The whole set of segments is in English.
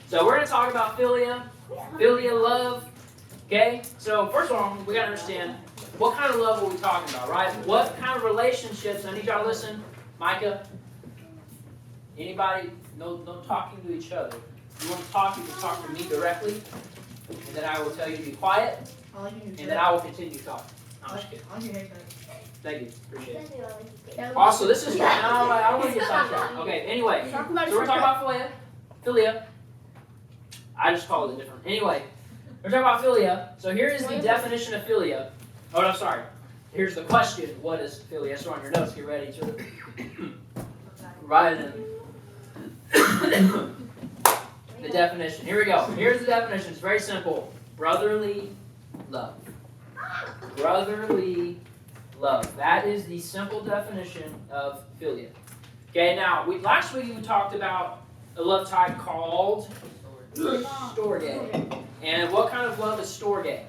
So we're going to talk about philia, love. Okay? So first of all, we got to understand what kind of love are we talking about, right? What kind of relationships? I need y'all to listen. Micah, anybody? No talking to each other. If you want to talk, you can talk to me directly, and then I will tell you to be quiet, and then I will continue talking. I'm just kidding. Thank you. Appreciate it. Also, this is... No, I don't want to get sidetracked. Okay, anyway. So we're talking about philia. I just call it different. Anyway, we're talking about philia. So here is the definition of philia. Oh, no, sorry. Here's the question. What is philia? So on your notes, get ready to write it in. The definition. Here we go. Here's the definition. It's very simple. Brotherly love. Brotherly love. That is the simple definition of philia. Okay, now, last week we talked about a love type called storge. And what kind of love is storge?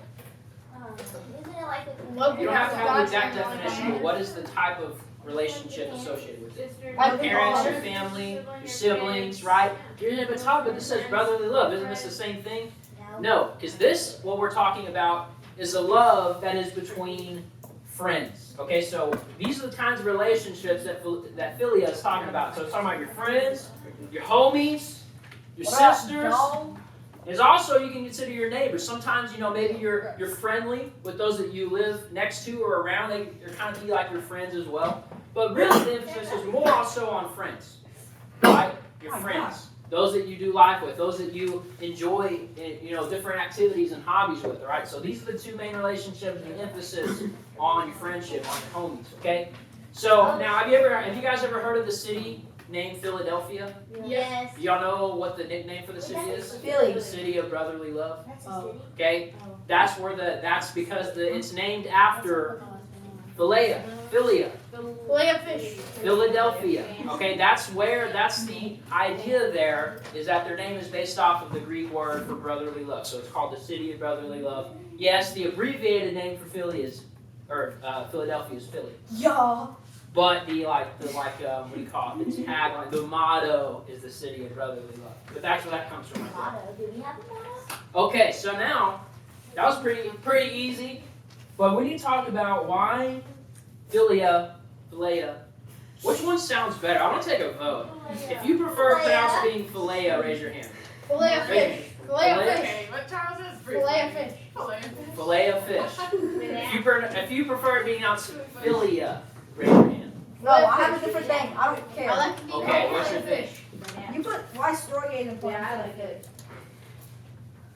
You don't have to have the exact definition, but what is the type of relationship associated with it? Your parents, your family, your siblings, right? You're going to talk, but this says brotherly love. Isn't this the same thing? No, because what we're talking about, is a love that is between friends. Okay, so these are the kinds of relationships that philia is talking about. So it's talking about your friends, your homies, your sisters. There's also, you can consider your neighbors. Sometimes, maybe you're friendly with those that you live next to or around. They're kind of be like your friends as well. But really, the emphasis is more also on friends, right? Your friends. Those that you do life with, those that you enjoy, different activities and hobbies with, all right? So these are the two main relationships, the emphasis on your friendship, on your homies, okay? So now, have you guys ever heard of the city named Philadelphia? Yes. Do y'all know what the nickname for the city is? Philly. The city of brotherly love. Oh. Okay, that's because it's named after Philia. Philia fish. Philadelphia. Okay, that's the idea there, is that their name is based off of the Greek word for brotherly love. So it's called the city of brotherly love. Yes, the abbreviated name for Philadelphia is Philly. Yeah. But what do you call it? The tagline, the motto is the city of brotherly love. But that's where that comes from. Do we have a motto? Okay, so now that was pretty easy. But we need to talk about why philia. Which one sounds better? I want to take a vote. If you prefer pronouncing being philia, raise your hand. Filet of fish. Filet of fish. Okay, what Charles is? Filet of fish. Filet of fish. If you prefer it being pronounced philia, raise your hand. No, I have a different thing. I don't care. I like to be Okay, what's your thing? You put why storge in the point. Yeah, I like it.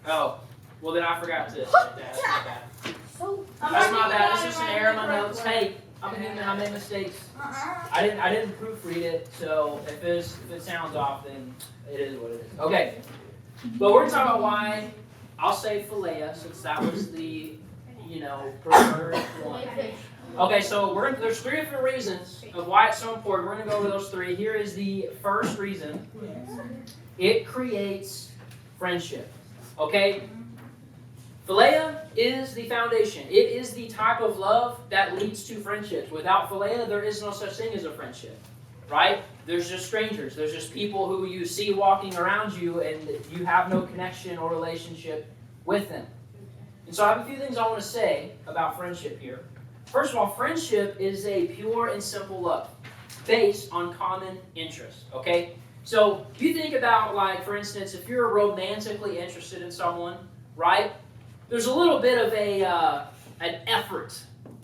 Oh, well then I forgot to say that. That's my bad. So, That's my bad. It's just an error in my notes. Hey, I'm a human. I make mistakes. I didn't proofread it, so if it sounds off, then it is what it is. Okay, but we're gonna talk about why. I'll say philia, since that was the preferred one. Okay, so there's three different reasons of why it's so important. We're gonna go over those three. Here is the first reason. It creates friendship. Okay. Philia is the foundation. It is the type of love that leads to friendships. Without philia, there is no such thing as a friendship, right? There's just strangers. There's just people who you see walking around you and you have no connection or relationship with them. And so I have a few things I want to say about friendship here. First of all, friendship is a pure and simple love based on common interests, okay? So you think about, for instance, if you're romantically interested in someone, right? There's a little bit of an effort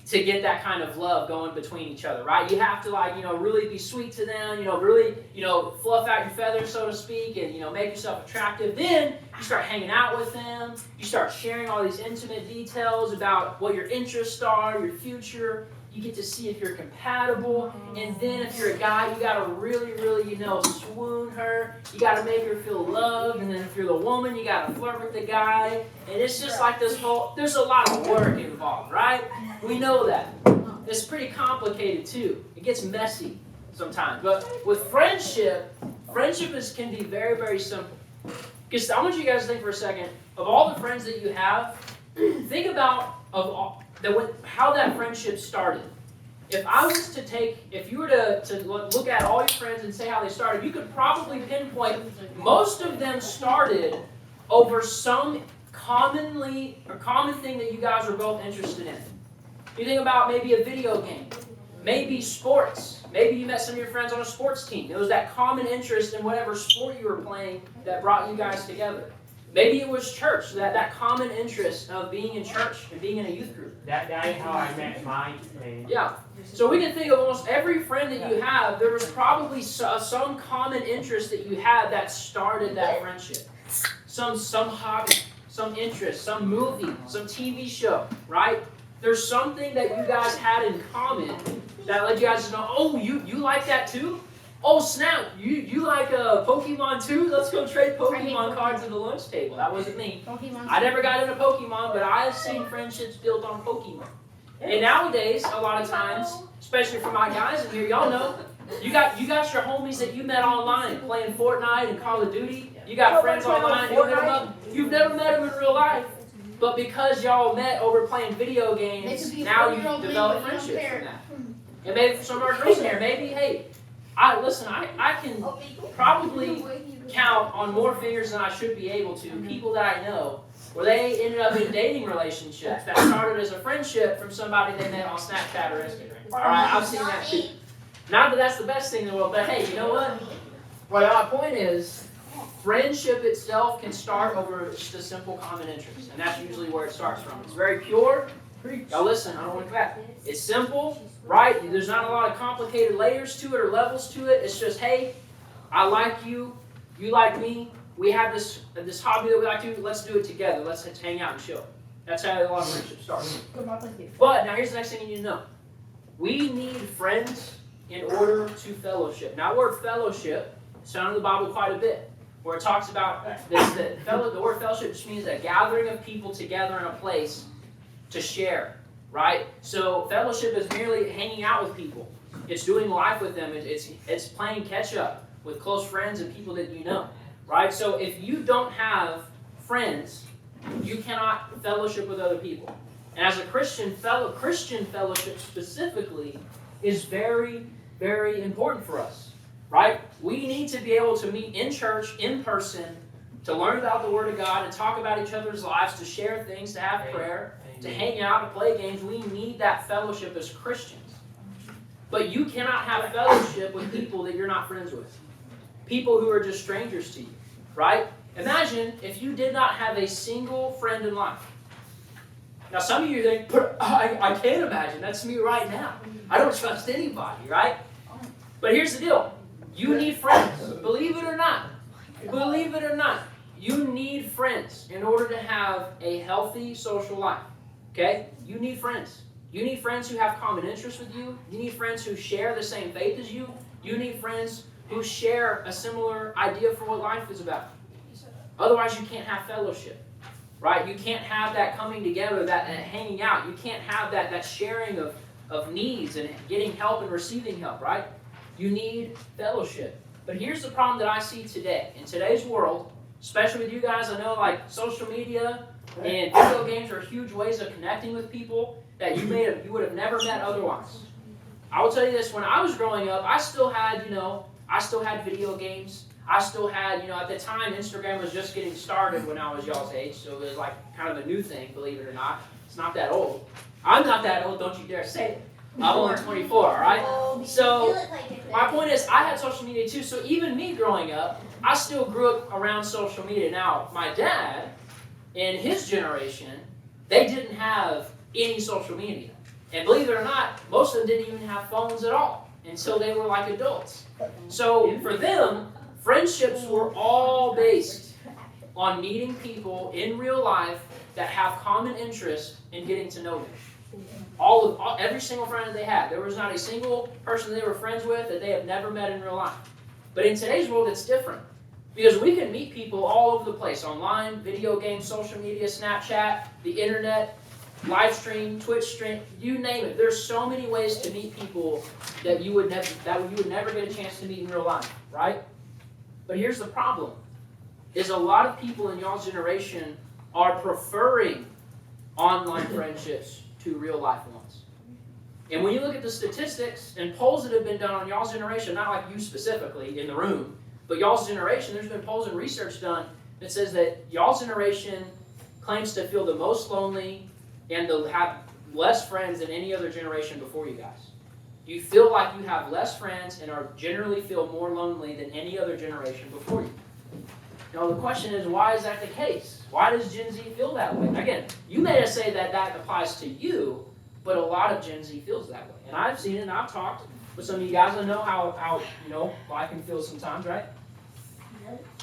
to get that kind of love going between each other, right? You have to really be sweet to them, really fluff out your feathers, so to speak, and make yourself attractive. Then you start hanging out with them. You start sharing all these intimate details about what your interests are, your future. You get to see if you're compatible, and then if you're a guy, you gotta really, swoon her. You gotta make her feel loved, and then if you're the woman, you gotta flirt with the guy, and it's just like there's a lot of work involved, right? We know that. It's pretty complicated too. It gets messy sometimes, but with friendship can be very, very simple. Because I want you guys to think for a second of all the friends that you have. Think about how that friendship started. if you were to look at all your friends and say how they started, you could probably pinpoint most of them started over some common thing that you guys were both interested in. You think about maybe a video game, maybe sports. Maybe you met some of your friends on a sports team. It was that common interest in whatever sport you were playing that brought you guys together. Maybe it was church, that common interest of being in church and being in a youth group. That is how I met mine. Yeah. So we can think of almost every friend that you have, there was probably some common interest that you had that started that friendship. Some hobby, some interest, some movie, some TV show, right? There's something that you guys had in common that let you guys know, oh, you like that too? Oh, snap, you like Pokemon too? Let's go trade Pokemon cards at the lunch table. That wasn't me. I never got into Pokemon, but I've seen friendships built on Pokemon. And nowadays, a lot of times, especially for my guys in here, y'all know, you got your homies that you met online playing Fortnite and Call of Duty. You got friends online, you hit them up. You've never met them in real life. But because y'all met over playing video games, now you've developed friendships from that. And maybe for some of our girls in here, maybe, hey, I can probably count on more fingers than I should be able to people that I know where they ended up in dating relationships that started as a friendship from somebody they met on Snapchat or Instagram. All right, I've seen that too. Not that that's the best thing in the world, but hey, you know what? Well, my point is, friendship itself can start over just a simple common interest, and that's usually where it starts from. It's very pure. Now listen, I don't want to go back. It's simple, right? There's not a lot of complicated layers to it or levels to it. It's just, hey, I like you, you like me. We have this hobby that we like to do. Let's do it together. Let's hang out and chill. That's how a lot of friendships start. But now here's the next thing you need to know. We need friends in order to fellowship. Now, the word fellowship is found in the Bible quite a bit, where it talks about this. The word fellowship just means a gathering of people together in a place to share, right? So fellowship is merely hanging out with people. It's doing life with them. It's playing catch up with close friends and people that you know, right? So if you don't have friends, you cannot fellowship with other people. And as a Christian fellowship specifically is very, very important for us, right? We need to be able to meet in church, in person, to learn about the Word of God, to talk about each other's lives, to share things, to have prayer, to hang out, to play games. We need that fellowship as Christians. But you cannot have fellowship with people that you're not friends with. People who are just strangers to you, right? Imagine if you did not have a single friend in life. Now some of you think, I can't imagine. That's me right now. I don't trust anybody, right? But here's the deal. You need friends. Believe it or not. Believe it or not. You need friends in order to have a healthy social life. Okay? You need friends. You need friends who have common interests with you. You need friends who share the same faith as you. You need friends who share a similar idea for what life is about. Otherwise, you can't have fellowship. Right? You can't have that coming together, that hanging out. You can't have that sharing of needs and getting help and receiving help, right? You need fellowship. But here's the problem that I see today. In today's world, especially with you guys, I know like social media and video games are huge ways of connecting with people that you would have never met otherwise. I will tell you this, when I was growing up, I still had video games. I still had, at the time, Instagram was just getting started when I was y'all's age, so it was like kind of a new thing, believe it or not. It's not that old. I'm not that old, don't you dare say it. I'm only 24, all right? So my point is, I had social media too, so even me growing up, I still grew up around social media. Now, my dad, in his generation, they didn't have any social media. And believe it or not, most of them didn't even have phones at all until they were like adults. So for them, friendships were all based on meeting people in real life that have common interest in getting to know them. Every single friend that they had. There was not a single person they were friends with that they have never met in real life. But in today's world, it's different. Because we can meet people all over the place. Online, video games, social media, Snapchat, the internet, live stream, Twitch stream, you name it. There's so many ways to meet people that you would never get a chance to meet in real life, right? But here's the problem, is a lot of people in y'all's generation are preferring online friendships to real life ones. And when you look at the statistics and polls that have been done on y'all's generation, not like you specifically in the room, but y'all's generation, there's been polls and research done that says that y'all's generation claims to feel the most lonely and to have less friends than any other generation before you guys. You feel like you have less friends and are generally feel more lonely than any other generation before you. Now the question is, why is that the case? Why does Gen Z feel that way? Again, you may say that that applies to you, but a lot of Gen Z feels that way. And I've seen it, and I've talked with some of you guys. I know how life can feel sometimes, right?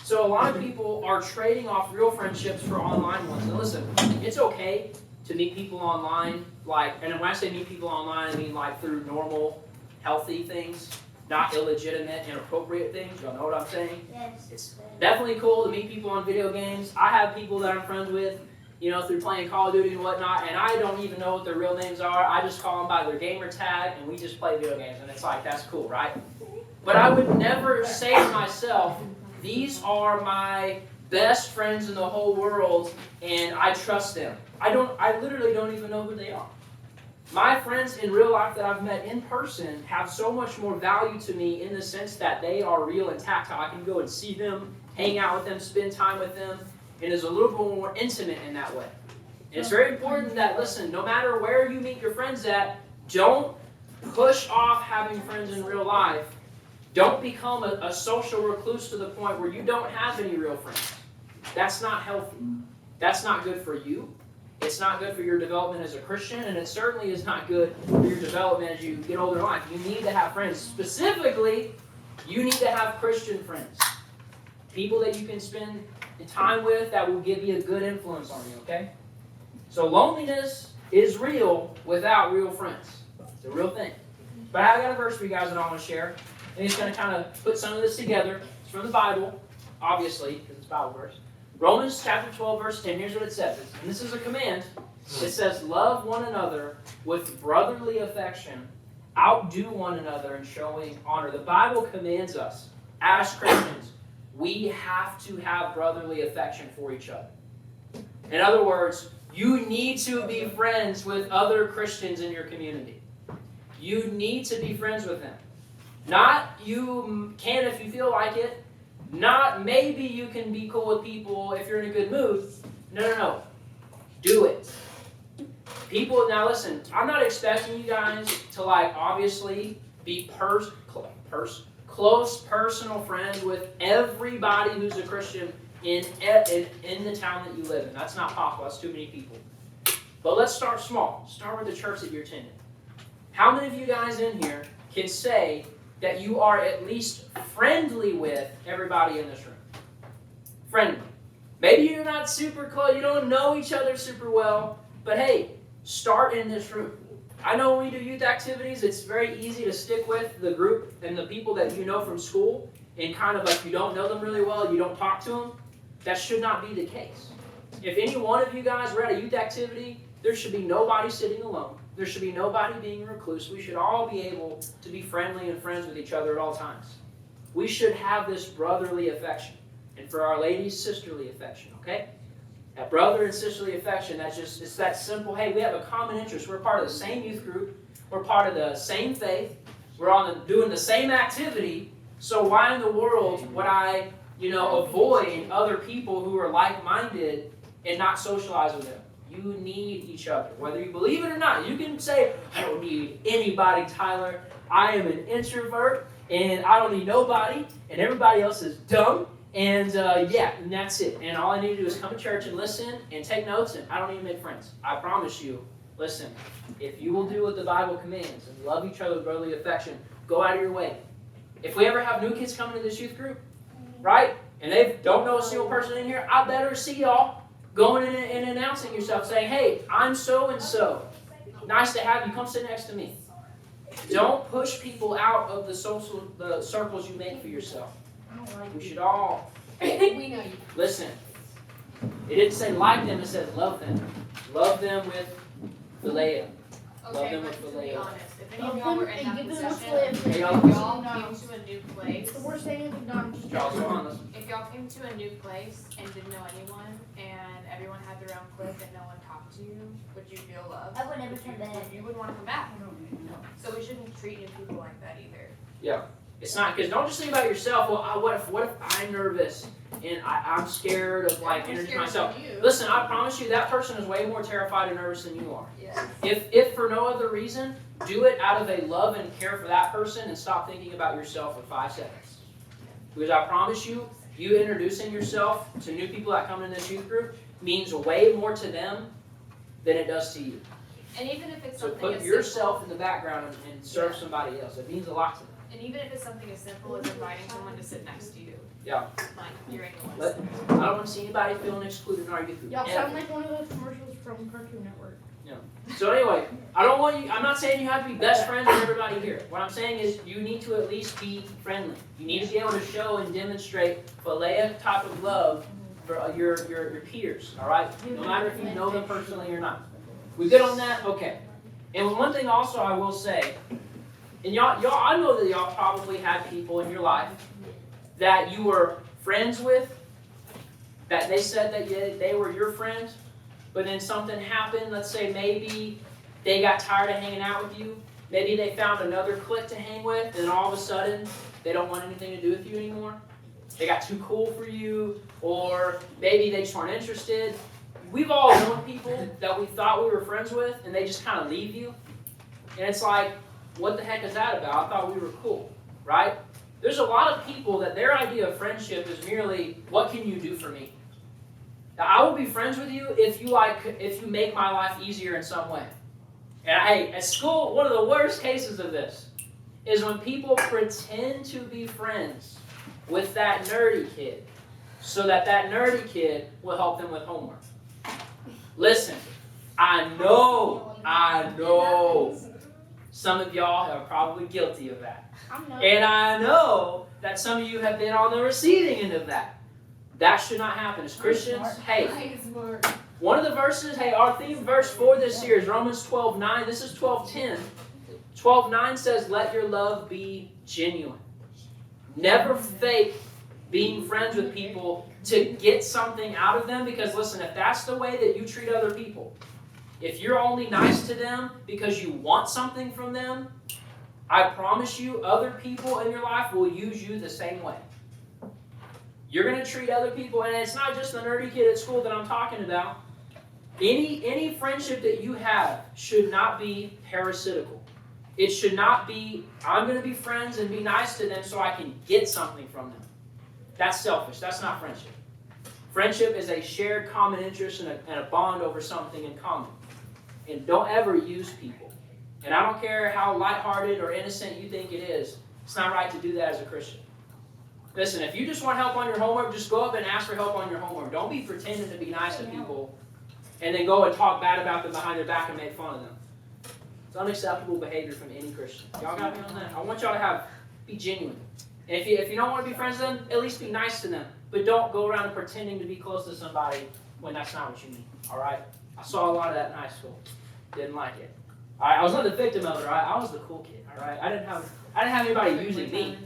So a lot of people are trading off real friendships for online ones. Now listen, it's okay to meet people online, and when I say meet people online, I mean like through normal, healthy things, not illegitimate, inappropriate things. Y'all know what I'm saying? Yes. It's definitely cool to meet people on video games. I have people that I'm friends with, through playing Call of Duty and whatnot, and I don't even know what their real names are. I just call them by their gamer tag, and we just play video games, and it's like, that's cool, right? But I would never say to myself, these are my best friends in the whole world, and I trust them. I literally don't even know who they are. My friends in real life that I've met in person have so much more value to me in the sense that they are real and tactile. I can go and see them, hang out with them, spend time with them, and it's a little bit more intimate in that way. And it's very important that, listen, no matter where you meet your friends at, don't push off having friends in real life. Don't become a social recluse to the point where you don't have any real friends. That's not healthy. That's not good for you. It's not good for your development as a Christian, and it certainly is not good for your development as you get older in life. You need to have friends. Specifically, you need to have Christian friends. People that you can spend time with that will give you a good influence on you, okay? So loneliness is real without real friends. It's a real thing. But I've got a verse for you guys that I want to share. And it's going to kind of put some of this together. It's from the Bible, obviously, because it's a Bible verse. Romans chapter 12, verse 10, here's what it says. And this is a command. It says, love one another with brotherly affection. Outdo one another in showing honor. The Bible commands us, as Christians, we have to have brotherly affection for each other. In other words, you need to be friends with other Christians in your community. You need to be friends with them. Not you can if you feel like it. Not maybe you can be cool with people if you're in a good mood. No. Do it. People, now listen, I'm not expecting you guys to obviously be close personal friends with everybody who's a Christian in the town that you live in. That's not possible. That's too many people. But let's start small. Start with the church that you're attending. How many of you guys in here can say that you are at least friendly with everybody in this room? Friendly. Maybe you're not super close, you don't know each other super well, but hey, start in this room. I know when we do youth activities, it's very easy to stick with the group and the people that you know from school, and kind of you don't know them really well, you don't talk to them. That should not be the case. If any one of you guys were at a youth activity, there should be nobody sitting alone. There should be nobody being a recluse. We should all be able to be friendly and friends with each other at all times. We should have this brotherly affection. And for our ladies, sisterly affection, okay? That brother and sisterly affection, it's that simple, hey, we have a common interest. We're part of the same youth group. We're part of the same faith. We're doing the same activity. So why in the world would I, avoid other people who are like-minded and not socialize with them? You need each other. Whether you believe it or not, you can say, I don't need anybody, Tyler. I am an introvert, and I don't need nobody, and everybody else is dumb, and and that's it. And all I need to do is come to church and listen and take notes, and I don't even make friends. I promise you, listen, if you will do what the Bible commands and love each other with brotherly affection, go out of your way. If we ever have new kids coming to this youth group, right, and they don't know a single person in here, I better see y'all going in and announcing yourself, saying, hey, I'm so-and-so. Nice to have you. Come sit next to me. Don't push people out of the circles you make for yourself. We should all, We know you. listen. It didn't say like them, it said love them. Love them with Philia. Love them with To be Philia. honest, if any of y'all were in that position, Hey, if y'all, y'all came to a new place, It's the worst thing in McDonald's. y'all, come on, listen. if y'all came going to a new place and didn't know anyone, and everyone had their own clique and no one talked to you, would you feel loved? I would never come back. You wouldn't want to come back. So we shouldn't treat new people like that either. Yeah. It's not, because don't just think about yourself. Well, what if I'm nervous and I'm scared of like introducing myself? Listen, I promise you that person is way more terrified and nervous than you are. Yes. If for no other reason, do it out of a love and care for that person and stop thinking about yourself for 5 seconds. Because I promise you, you introducing yourself to new people that come in this youth group means way more to them than it does to you. And even if it's So something put as yourself simple, in the background and serve somebody else. It means a lot to them. and even if it's something as simple as inviting someone to sit next to you. Yeah. Like you're English. But I don't want to see anybody feeling excluded in our youth group. Y'all Ever. sound like one of those commercials from Cartoon Network. So anyway, I'm not saying you have to be best friends with everybody here. What I'm saying is you need to at least be friendly. You need to be able to show and demonstrate Philia type of love for your peers, all right? No matter if you know them personally or not. We good on that? Okay. And one thing also I will say, and y'all, I know that y'all probably had people in your life that you were friends with, that they said that they were your friends, but then something happened. Let's say maybe they got tired of hanging out with you. Maybe they found another clique to hang with, and all of a sudden they don't want anything to do with you anymore. They got too cool for you, or maybe they just weren't interested. We've all known people that we thought we were friends with, and they just kind of leave you. And it's like, what the heck is that about? I thought we were cool, right? There's a lot of people that their idea of friendship is merely, what can you do for me? Now, I will be friends with you if you make my life easier in some way. And hey, at school, one of the worst cases of this is when people pretend to be friends with that nerdy kid so that nerdy kid will help them with homework. Listen, I know some of y'all are probably guilty of that. And I know that some of you have been on the receiving end of that. That should not happen. As Christians, hey, one of the verses, hey, our theme verse for this year is Romans 12:9. This is 12:10. 12:9 says, let your love be genuine. Never fake being friends with people to get something out of them, because listen, if that's the way that you treat other people, if you're only nice to them because you want something from them, I promise you other people in your life will use you the same way. You're going to treat other people, and it's not just the nerdy kid at school that I'm talking about. Any friendship that you have should not be parasitical. It should not be, I'm going to be friends and be nice to them so I can get something from them. That's selfish. That's not friendship. Friendship is a shared common interest and a bond over something in common. And don't ever use people. And I don't care how lighthearted or innocent you think it is, it's not right to do that as a Christian. Listen, if you just want help on your homework, just go up and ask for help on your homework. Don't be pretending to be nice to people and then go and talk bad about them behind their back and make fun of them. It's unacceptable behavior from any Christian. Y'all got me on that? I want y'all to be genuine. And if you don't want to be friends with them, at least be nice to them. But don't go around pretending to be close to somebody when that's not what you mean. All right? I saw a lot of that in high school. Didn't like it. All right? I was not the victim of it. All right? I was the cool kid. All right? I didn't have anybody using me.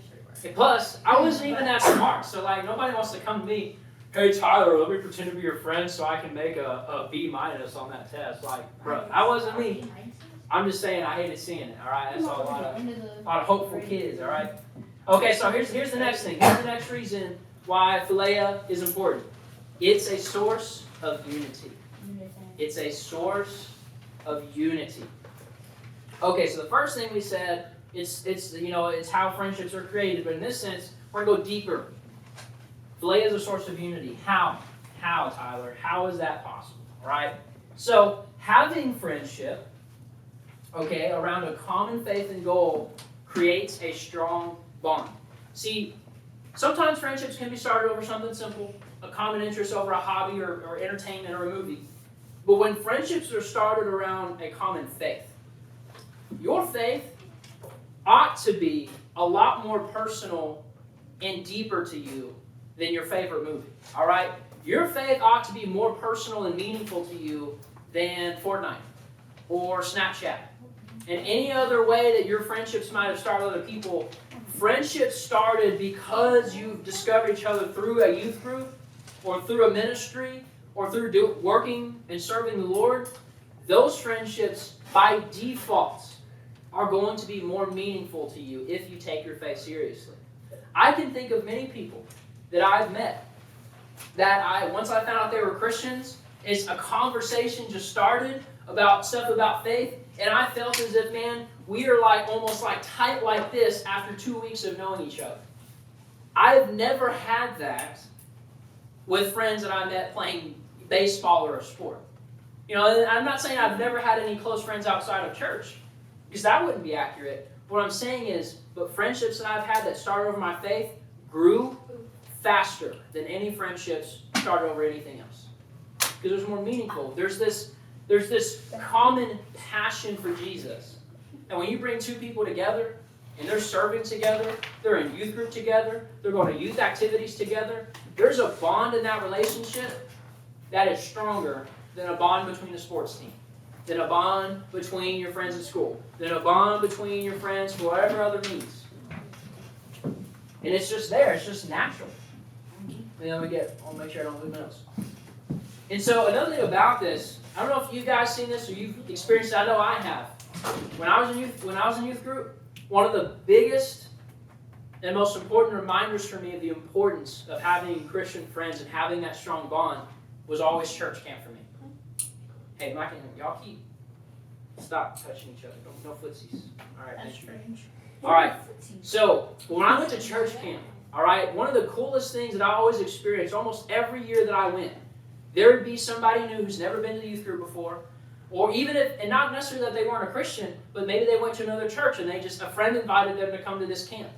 And plus, I wasn't even that smart. So like, nobody wants to come to me. Hey Tyler, let me pretend to be your friend so I can make a B- on that test. Like, bro, that wasn't me. I'm just saying I hated seeing it. All right? I saw a lot of hopeful kids. All right? Okay, so here's the next thing. Here's the next reason why Philia is important. It's a source of unity. It's a source of unity. Okay, so the first thing we said, it's how friendships are created, but in this sense, we're going to go deeper. Philia is a source of unity. How? How, Tyler? How is that possible? All right? So, having friendship, okay, around a common faith and goal creates a strong bond. See, sometimes friendships can be started over something simple, a common interest over a hobby or entertainment or a movie. But when friendships are started around a common faith, your faith ought to be a lot more personal and deeper to you than your favorite movie. All right? Your faith ought to be more personal and meaningful to you than Fortnite or Snapchat. And any other way that your friendships might have started with other people, friendships started because you discovered each other through a youth group or through a ministry or through working and serving the Lord, those friendships by default are going to be more meaningful to you if you take your faith seriously. I can think of many people that I've met that once I found out they were Christians, it's a conversation just started about stuff about faith, and I felt as if, man, we are almost tight like this after 2 weeks of knowing each other. I've never had that with friends that I met playing baseball or a sport. I'm not saying I've never had any close friends outside of church, because that wouldn't be accurate. What I'm saying is, but friendships that I've had that started over my faith grew faster than any friendships started over anything else. Because it was more meaningful. There's this common passion for Jesus. And when you bring two people together, and they're serving together, they're in youth group together, they're going to youth activities together, there's a bond in that relationship that is stronger than a bond between the sports team, than a bond between your friends at school, than a bond between your friends for whatever other means. And it's just there. It's just natural. I'll make sure I don't lose my notes. And so another thing about this, I don't know if you guys seen this or you've experienced it. I know I have. When I was in youth group, one of the biggest and most important reminders for me of the importance of having Christian friends and having that strong bond was always church camp for me. Hey, Mike, y'all stop touching each other. No footsies. All right, That's strange. All right. So when I went to church camp, all right, one of the coolest things that I always experienced, almost every year that I went, there would be somebody new who's never been to the youth group before, or even if, and not necessarily that they weren't a Christian, but maybe they went to another church and a friend invited them to come to this camp.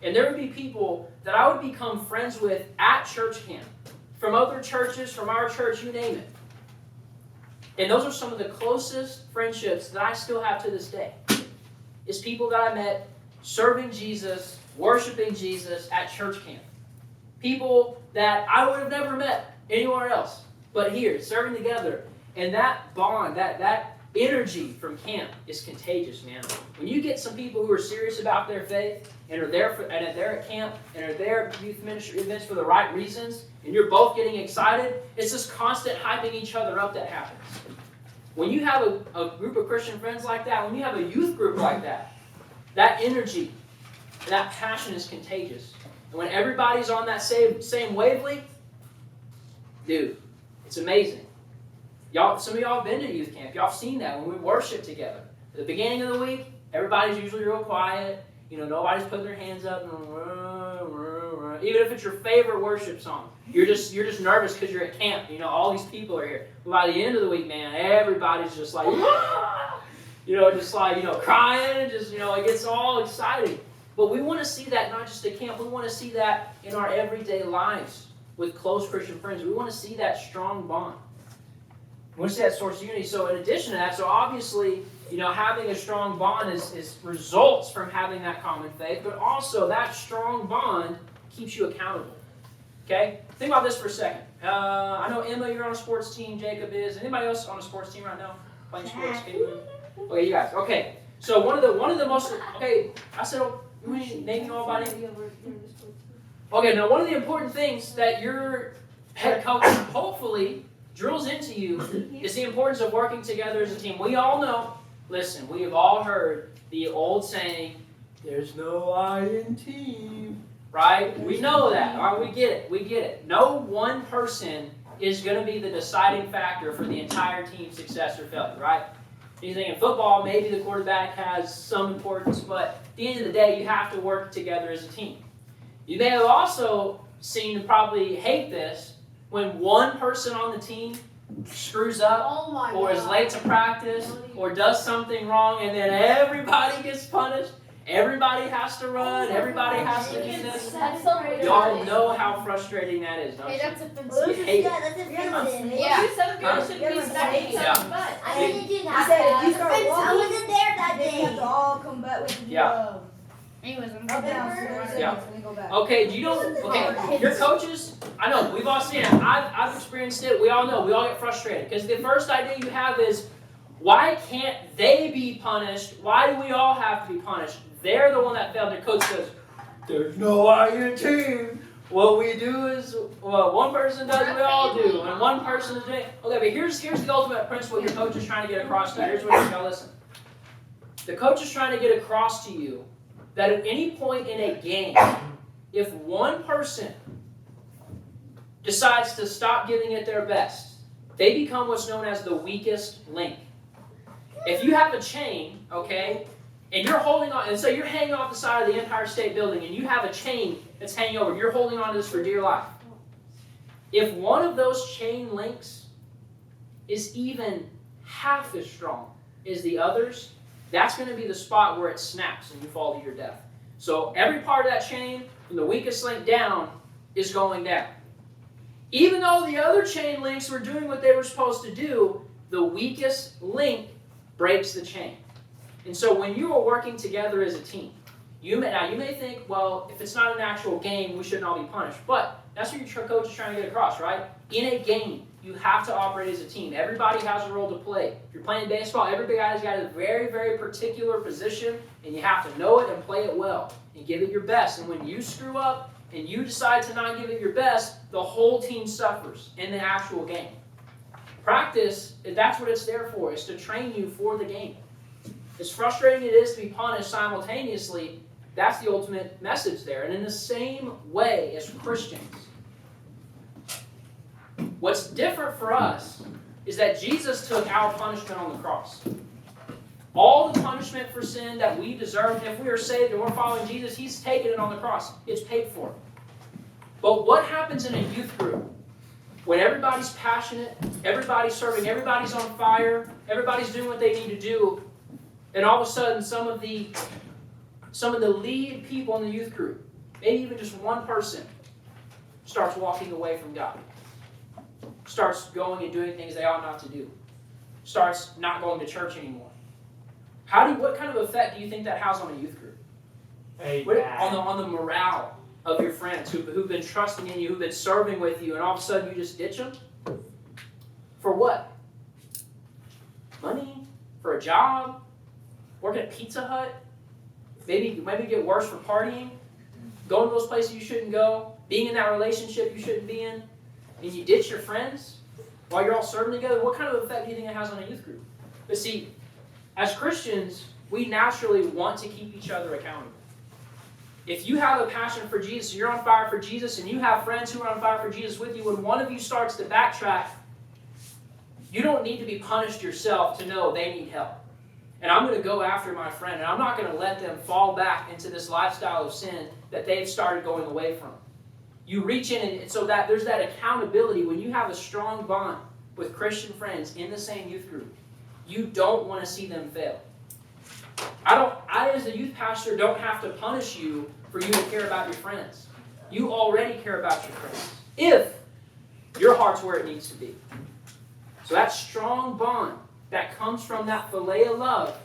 And there would be people that I would become friends with at church camp, from other churches, from our church, you name it. And those are some of the closest friendships that I still have to this day. It's people that I met serving Jesus, worshiping Jesus at church camp. People that I would have never met anywhere else but here, serving together. And that bond, that energy from camp is contagious, man. When you get some people who are serious about their faith and are there and they're at camp and are there at youth ministry events for the right reasons, and you're both getting excited, it's this constant hyping each other up that happens. When you have a group of Christian friends like that, when you have a youth group like that, that energy, that passion is contagious. And when everybody's on that same wavelength, dude, it's amazing. Some of y'all have been to youth camp. Y'all have seen that when we worship together. At the beginning of the week, everybody's usually real quiet. Nobody's putting their hands up. Even if it's your favorite worship song, you're just nervous because you're at camp. All these people are here. But by the end of the week, man, everybody's just like, crying. It gets all exciting. But we want to see that not just at camp. We want to see that in our everyday lives with close Christian friends. We want to see that strong bond. We want to see that source of unity. So in addition to that, so obviously, having a strong bond is results from having that common faith, but also that strong bond keeps you accountable. Okay? Think about this for a second. I know, Emma, you're on a sports team. Jacob is. Anybody else on a sports team right now? Playing sports? Okay, you guys. Okay. So one of the most, okay, I said, you want to name you all by name? Okay, now one of the important things that your head coach hopefully drills into you is the importance of working together as a team. We all know, listen, we have all heard the old saying, there's no I in team, right? We know that, all right? We get it. No one person is going to be the deciding factor for the entire team's success or failure, right? You think in football, maybe the quarterback has some importance, but at the end of the day, you have to work together as a team. You may have also seen and probably hate this, when one person on the team screws up or is late to practice or does something wrong and then everybody gets punished, everybody has to run, everybody has to do this. Y'all know how frustrating that is, don't you? That's offensive. You hate it. That's offensive. Yeah. I didn't do I said if you start I walking, wasn't there that then you have day. to all come back with Yeah. Anyways, I'm up, down, going so Yeah. let me go back. Okay, your coaches, I know, we've all seen it. I've experienced it. We all know. We all get frustrated. Because the first idea you have is, why can't they be punished? Why do we all have to be punished? They're the one that failed. Their coach goes, there's no I in team. What we do is, well, one person does, we all do, and one person is doing. Okay, but here's the ultimate principle your coach is trying to get across to you. Here's what you gotta listen. The coach is trying to get across to you that at any point in a game, if one person decides to stop giving it their best, they become what's known as the weakest link. If you have a chain, okay, and you're holding on, and so you're hanging off the side of the Empire State Building, and you have a chain that's hanging over, you're holding on to this for dear life. If one of those chain links is even half as strong as the others, that's going to be the spot where it snaps and you fall to your death. So every part of that chain, from the weakest link down, is going down. Even though the other chain links were doing what they were supposed to do, the weakest link breaks the chain. And so when you are working together as a team, you may think, well, if it's not an actual game, we shouldn't all be punished. But that's what your coach is trying to get across, right? In a game, you have to operate as a team. Everybody has a role to play. If you're playing baseball, everybody's got a very, very particular position, and you have to know it and play it well and give it your best. And when you screw up and you decide to not give it your best, the whole team suffers in the actual game. Practice, that's what it's there for, is to train you for the game. As frustrating it is to be punished simultaneously, that's the ultimate message there. And in the same way as Christians, what's different for us is that Jesus took our punishment on the cross. All the punishment for sin that we deserve, if we are saved and we're following Jesus, He's taken it on the cross. It's paid for. But what happens in a youth group when everybody's passionate, everybody's serving, everybody's on fire, everybody's doing what they need to do, and all of a sudden some of the lead people in the youth group, maybe even just one person, starts walking away from God. Starts going and doing things they ought not to do. Starts not going to church anymore. What kind of effect do you think that has on a youth group? On the morale of your friends who've been trusting in you, who've been serving with you, and all of a sudden you just ditch them? For what? Money? For a job? Working at Pizza Hut? Maybe get worse for partying? Going to those places you shouldn't go? Being in that relationship you shouldn't be in? And you ditch your friends while you're all serving together? What kind of effect do you think it has on a youth group? But see, as Christians, we naturally want to keep each other accountable. If you have a passion for Jesus, you're on fire for Jesus, and you have friends who are on fire for Jesus with you, when one of you starts to backtrack, you don't need to be punished yourself to know they need help. And I'm going to go after my friend, and I'm not going to let them fall back into this lifestyle of sin that they've started going away from. You reach in, and so that there's that accountability. When you have a strong bond with Christian friends in the same youth group, you don't want to see them fail. I as a youth pastor, don't have to punish you for you to care about your friends. You already care about your friends, if your heart's where it needs to be. So that strong bond that comes from that Philia love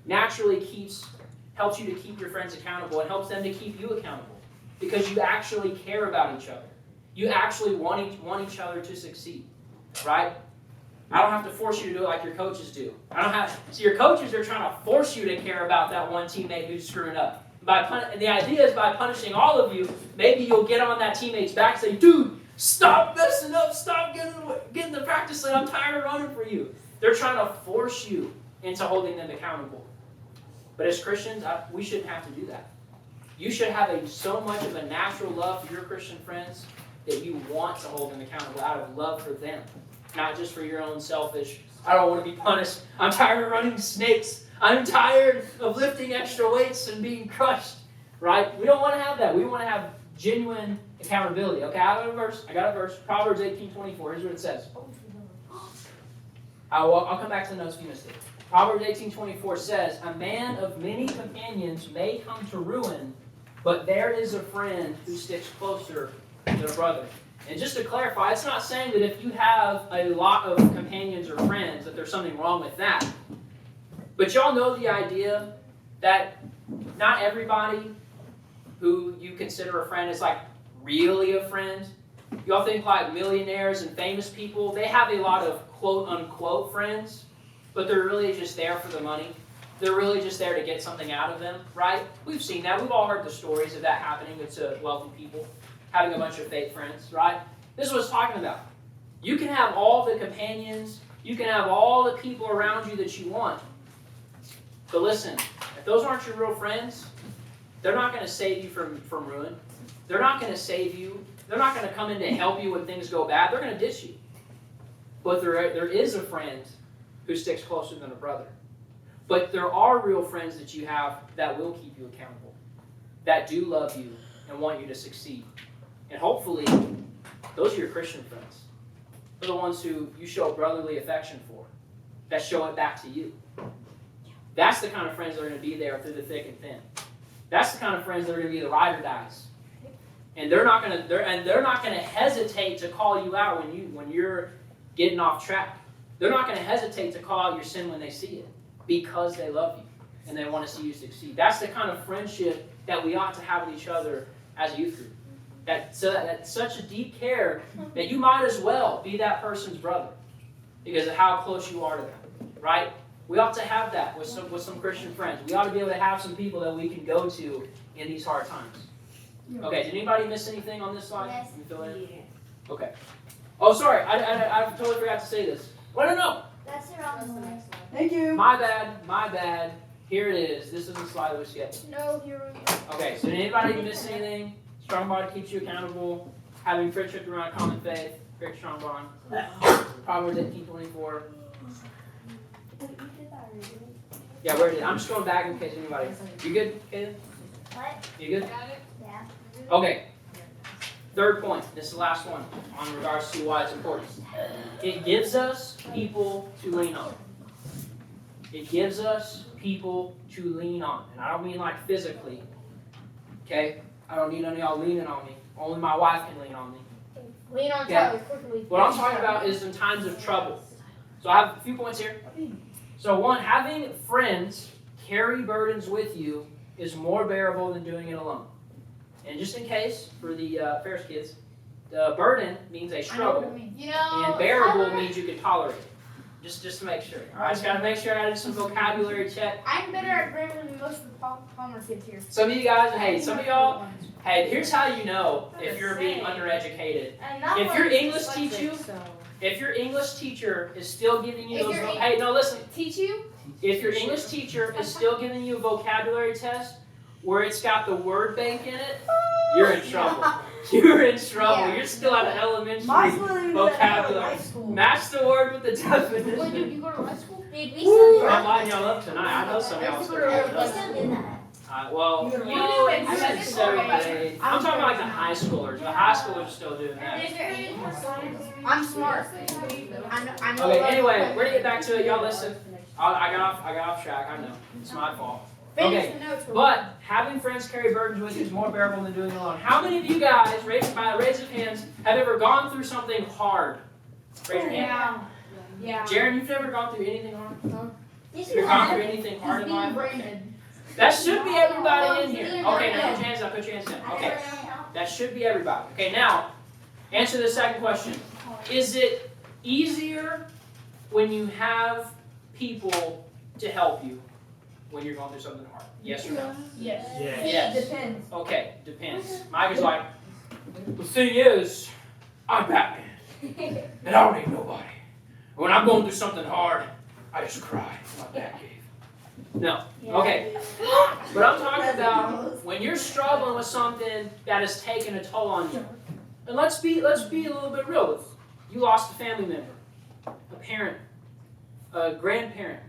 naturally helps you to keep your friends accountable and helps them to keep you accountable. Because you actually care about each other. You actually want each other to succeed, right? I don't have to force you to do it like your coaches do. So your coaches are trying to force you to care about that one teammate who's screwing up. The idea is by punishing all of you, maybe you'll get on that teammate's back and say, dude, stop messing up, stop getting the practice in, I'm tired of running for you. They're trying to force you into holding them accountable. But as Christians, we shouldn't have to do that. You should have so much of a natural love for your Christian friends that you want to hold them accountable out of love for them. Not just for your own selfish, I don't want to be punished. I'm tired of running snakes. I'm tired of lifting extra weights and being crushed. Right? We don't want to have that. We want to have genuine accountability. Okay, I got a verse. Proverbs 18:24. Here's what it says. I'll come back to the notes if you missed it. Proverbs 18:24 says, a man of many companions may come to ruin, but there is a friend who sticks closer than a brother. And just to clarify, it's not saying that if you have a lot of companions or friends that there's something wrong with that. But y'all know the idea that not everybody who you consider a friend is like really a friend. Y'all think like millionaires and famous people, they have a lot of quote-unquote friends, but they're really just there for the money. they're really just there to get something out of them, right? We've seen that. We've all heard the stories of that happening to wealthy people, having a bunch of fake friends, right? This is what it's talking about. You can have all the companions, you can have all the people around you that you want. But listen, if those aren't your real friends, they're not going to save you from ruin. They're not going to save you. They're not going to come in to help you when things go bad. They're going to ditch you. But there is a friend who sticks closer than a brother. But there are real friends that you have that will keep you accountable, that do love you and want you to succeed. And hopefully, those are your Christian friends. They're the ones who you show brotherly affection for, that show it back to you. That's the kind of friends that are going to be there through the thick and thin. That's the kind of friends that are going to be the ride or dies. And they're not going to hesitate to call you out when you're getting off track. They're not going to hesitate to call out your sin when they see it, because they love you and they want to see you succeed. That's the kind of friendship that we ought to have with each other as a youth group. That's such a deep care that you might as well be that person's brother because of how close you are to them, right? We ought to have that with some Christian friends. We ought to be able to have some people that we can go to in these hard times. Okay, did anybody miss anything on this slide? Yes. Can you fill in? Okay. Oh, sorry, I totally forgot to say this. Well, no. That's the wrong one. Thank you. My bad. Here it is. This is the slide that we skipped. No, here we go. Okay, so did anybody miss anything? Strong bond keeps you accountable. Having friendship around common faith. Very strong bond. Proverbs 18:24. Yeah, where did I'm just going back in case anybody. You good, Kaden? What? You good? Got it? Yeah. Okay. Third point. This is the last one on regards to why it's important. It gives us people to lean on. It gives us people to lean on. And I don't mean like physically. Okay? I don't need none of y'all leaning on me. Only my wife can lean on me. Lean on Yeah. Charlie quickly. What I'm talking about is in times of trouble. So I have a few points here. So one, having friends carry burdens with you is more bearable than doing it alone. And just in case, for the Ferris kids, the burden means a struggle. You know, And bearable means you can tolerate it. Just to make sure. All right, just got to make sure I did some vocabulary check. I'm better at grammar than most of the Palmer kids here. Some of you guys, hey, some of y'all, hey, here's how you know if you're being undereducated. If your English teacher, if your English teacher is still giving you those, hey, no, listen. Teach you? If your English teacher is still giving you a vocabulary test where it's got the word bank in it, you're in trouble. You're in trouble. Yeah. You're still at an elementary Mine's literally vocabulary. high school. Match the word with the Wait, did definition. you go to high school? Dude, we still do I'm that. lining y'all up tonight. I know some of y'all still do We that. still do that. Well, You you do it. I said seventh grade. I'm talking about like the high schoolers. The high schoolers are still doing that. Is there any more science? I'm smart. I'm Okay, anyway, we're gonna get back to it. Y'all listen. I got off track. I know. It's my fault. Finish the notes. But having friends carry burdens with you is more bearable than doing it alone. How many of you guys, raise of hands, have ever gone through something hard? Raise your hand. Yeah. Jaren, you've never gone through anything hard? Yes, Have you you gone have. through anything hard in He's being life? branded. That should be everybody in here. Okay, now put your hands up. Put your hands down. Okay, that should be everybody. Okay, now answer the second question. Is it easier when you have people to help you when you're going through something hard? Yes or no? Yes. Yeah. Yes. Depends. Okay, depends. Mike is like, the thing is, I'm Batman, and I don't need nobody. When I'm going through something hard, I just cry in my Batcave. No. Okay. But I'm talking about when you're struggling with something that has taken a toll on you. And let's be a little bit real. You lost a family member, a parent, a grandparent.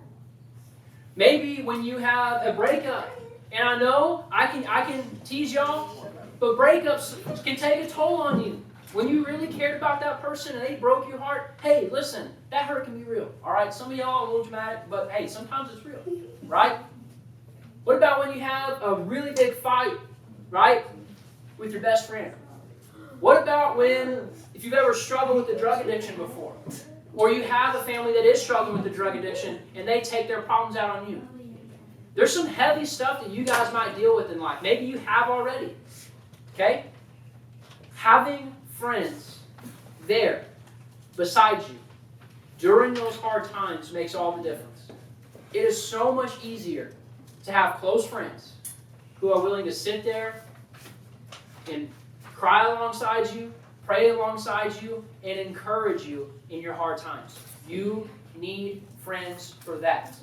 Maybe when you have a breakup, and I know I can tease y'all, but breakups can take a toll on you. When you really cared about that person and they broke your heart, hey, listen, that hurt can be real. All right, some of y'all are a little dramatic, but hey, sometimes it's real, right? What about when you have a really big fight, right, with your best friend? What about if you've ever struggled with the drug addiction before? Or you have a family that is struggling with the drug addiction and they take their problems out on you. There's some heavy stuff that you guys might deal with in life. Maybe you have already. Okay? Having friends there beside you during those hard times makes all the difference. It is so much easier to have close friends who are willing to sit there and cry alongside you, pray alongside you, and encourage you in your hard times. You need friends for that.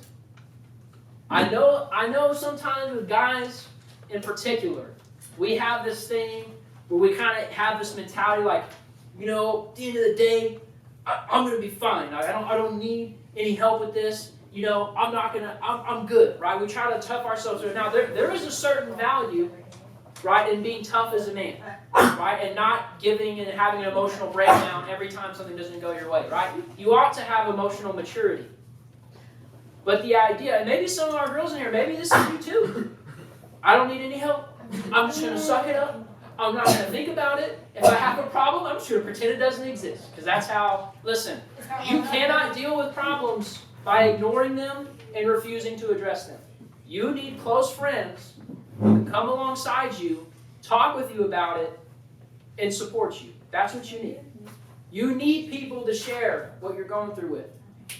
I know sometimes with guys in particular, we have this thing where we kind of have this mentality like, at the end of the day, I'm going to be fine. I don't need any help with this. I'm good, right? We try to tough ourselves through it. Now, there is a certain value, right, in being tough as a man, right, and not giving and having an emotional breakdown every time something doesn't go your way, right? You ought to have emotional maturity. But the idea, and maybe some of our girls in here, maybe this is you too. I don't need any help. I'm just going to suck it up. I'm not going to think about it. If I have a problem, I'm just going to pretend it doesn't exist. Because that's how, listen, you cannot deal with problems by ignoring them and refusing to address them. You need close friends who can come alongside you, talk with you about it, and support you. That's what you need. You need people to share what you're going through with.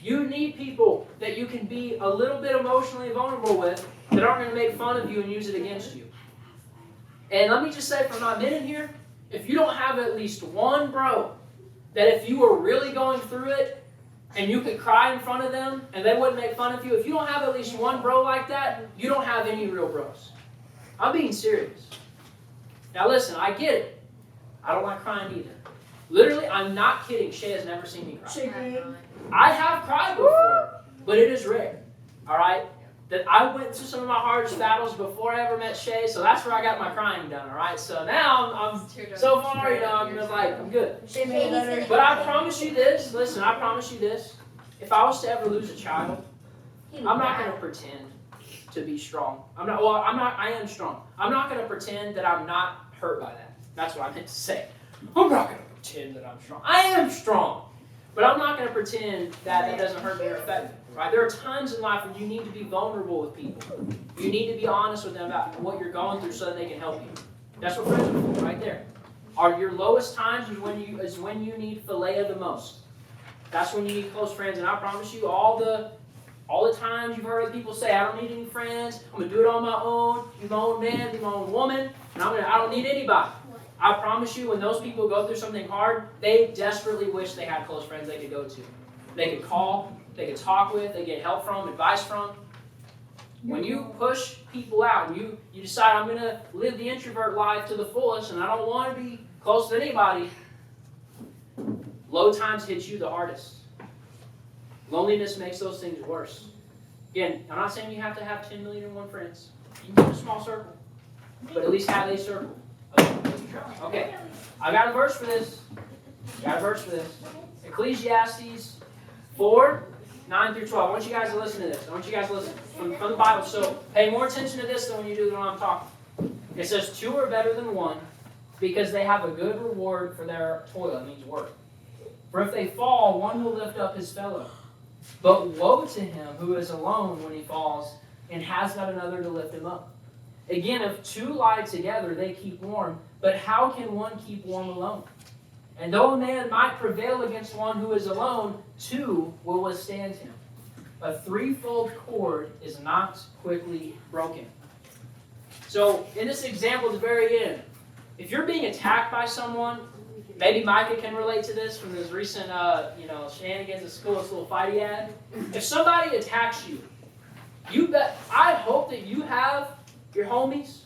You need people that you can be a little bit emotionally vulnerable with that aren't going to make fun of you and use it against you. And let me just say for my men in here, if you don't have at least one bro that if you were really going through it and you could cry in front of them and they wouldn't make fun of you, if you don't have at least one bro like that, you don't have any real bros. I'm being serious. Now listen, I get it. I don't like crying either. Literally, I'm not kidding. Shay has never seen me cry. I have cried before, but it is rare. All right? That I went through some of my hardest battles before I ever met Shay, so that's where I got my crying done. All right? So now I'm so far, I'm just like, I'm good. But I promise you this. Listen, I promise you this. If I was to ever lose a child, I'm not going to pretend to be strong. I am strong. I'm not going to pretend that I'm not hurt by that. That's what I meant to say. I'm not going to pretend that I'm strong. I am strong. But I'm not going to pretend that it doesn't hurt me or affect me. Right? There are times in life when you need to be vulnerable with people. You need to be honest with them about what you're going through so that they can help you. That's what friends are for, right there. Your lowest times is when you need Philia the most. That's when you need close friends. And I promise you, all the times you've heard people say, I don't need any friends. I'm going to do it on my own. Be my own man, be my own woman. And I don't need anybody. I promise you, when those people go through something hard, they desperately wish they had close friends they could go to. They could call, they could talk with, they get help from, advice from. When you push people out and you decide, I'm going to live the introvert life to the fullest and I don't want to be close to anybody, low times hit you the hardest. Loneliness makes those things worse. Again, I'm not saying you have to have 10 million and one friends. You can keep a small circle, but at least have a circle. Okay, I got a verse for this. Ecclesiastes 4, 9 through 12. I want you guys to listen to this. I want you guys to listen from the Bible. So pay more attention to this than when you do when I'm talking. It says, 2 are better than 1 because they have a good reward for their toil. It means work. For if they fall, one will lift up his fellow. But woe to him who is alone when he falls and has not another to lift him up. Again, if 2 lie together, they keep warm. But how can one keep warm alone? And though a man might prevail against one who is alone, 2 will withstand him. A threefold cord is not quickly broken. So, in this example at the very end, if you're being attacked by someone, maybe Micah can relate to this from his recent shenanigans at school, this little fight he had. If somebody attacks you, I hope that you have your homies,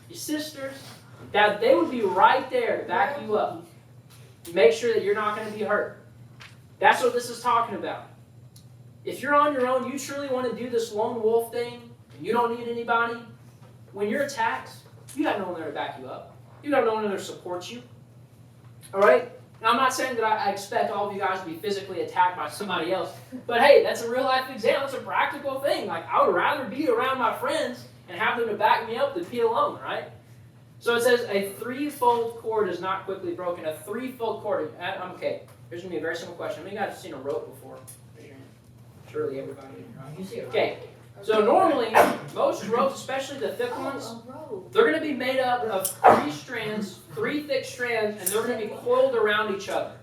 your sisters, that they would be right there to back you up. Make sure that you're not going to be hurt. That's what this is talking about. If you're on your own, you truly want to do this lone wolf thing, and you don't need anybody, when you're attacked, you got no one there to back you up. You got no one there to support you. All right? Now, I'm not saying that I expect all of you guys to be physically attacked by somebody else, but hey, that's a real life example. It's a practical thing. Like, I would rather be around my friends and have them to back me up than be alone, right? So it says, a threefold cord is not quickly broken. A threefold cord. Okay, here's going to be a very simple question. How many of you guys have seen a rope before? Surely everybody. You see it. Okay, so normally, most ropes, especially the thick ones, they're going to be made up of 3 strands, 3 thick strands, and they're going to be coiled around each other,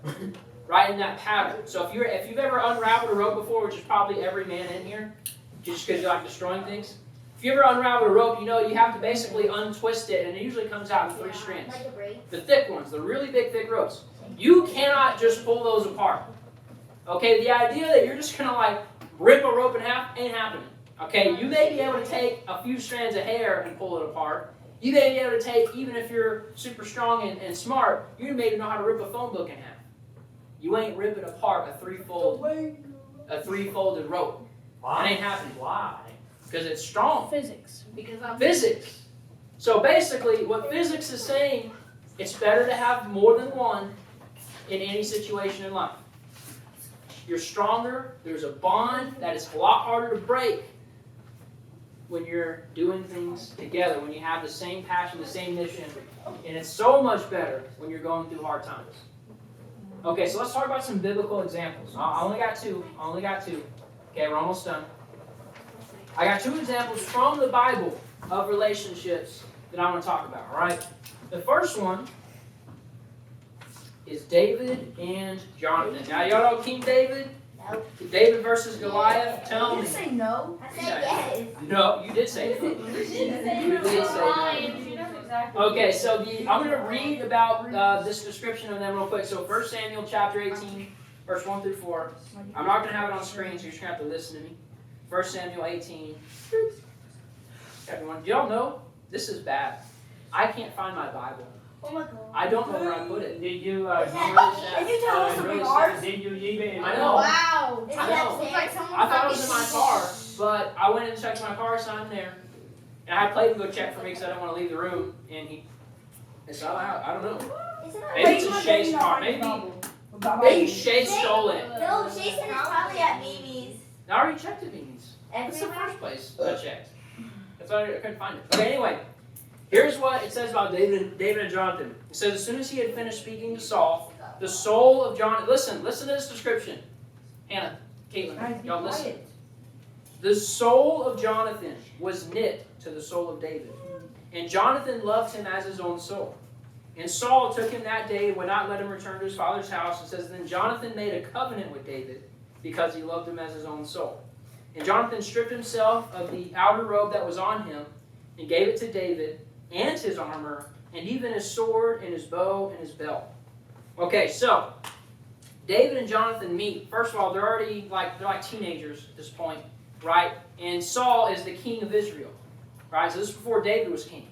right, in that pattern. So if you've ever unraveled a rope before, which is probably every man in here, just because you like destroying things. If you ever unravel a rope, you know you have to basically untwist it, and it usually comes out in 3 strands. The thick ones, the really big, thick ropes. You cannot just pull those apart. Okay, the idea that you're just going to like rip a rope in half ain't happening. Okay, you may be able to take a few strands of hair and pull it apart. You may be able to take, even if you're super strong and smart, you may know how to rip a phone book in half. You ain't ripping apart a three-folded rope. Why? It ain't happening. Why? Because it's strong. Physics. Because I'm Physics. So basically, what physics is saying, it's better to have more than one in any situation in life. You're stronger. There's a bond that is a lot harder to break when you're doing things together, when you have the same passion, the same mission, and it's so much better when you're going through hard times. Okay, so let's talk about some biblical examples. I only got two. Okay, we're almost done. I got 2 examples from the Bible of relationships that I want to talk about, all right? The first one is David and Jonathan. Now, y'all know King David? No. David versus Goliath? Tell You me. say no. I said yes. No, you did say no. You did say no. Okay, so I'm going to read about this description of them real quick. So 1 Samuel chapter 18, verse 1 through 4. I'm not going to have it on screen, so you're just going to have to listen to me. 1 Samuel 18. Everyone, do y'all know? This is bad. I can't find my Bible. Oh my god. I don't know where I put it. Did you, Can you tell us to bring ours? did you leave it in I the- know. Wow. I know. It's like someone I thought it was in my fucking- car, but I went and checked my car, signed there. And I had Clayton go check for me because I didn't want to leave the room. And it's all out. I don't know. Maybe it's a Shay's car. Maybe Shay stole it. No, Jason is probably at Mimi's. I already checked it, Beans. That's the first place I checked. That's why I couldn't find it. Okay, anyway. Here's what it says about David and Jonathan. It says, as soon as he had finished speaking to Saul, the soul of Jonathan... Listen to this description. Hannah, Caitlin, y'all listen. The soul of Jonathan was knit to the soul of David. And Jonathan loved him as his own soul. And Saul took him that day and would not let him return to his father's house. It says, then Jonathan made a covenant with David because he loved him as his own soul. And Jonathan stripped himself of the outer robe that was on him and gave it to David and his armor and even his sword and his bow and his belt. Okay, so David and Jonathan meet. First of all, they're like teenagers at this point, right? And Saul is the king of Israel, right? So this is before David was king.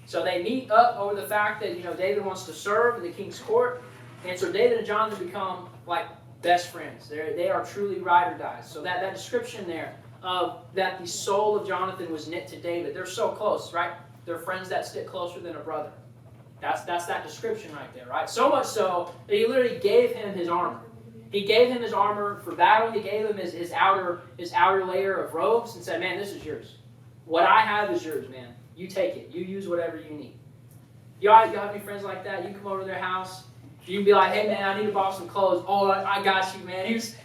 So they meet up over the fact that, David wants to serve in the king's court. And so David and Jonathan become like best friends. They are truly ride or die. So that description there of that the soul of Jonathan was knit to David, they're so close, right? They're friends that stick closer than a brother. That's that description right there, right? So much so that he literally gave him his armor. He gave him his armor for battle. He gave him his outer layer of robes and said, man, this is yours. What I have is yours, man. You take it. You use whatever you need. Y'all have any friends like that? You come over to their house. You can be like, hey, man, I need to borrow some clothes. Oh, I got you, man. Here's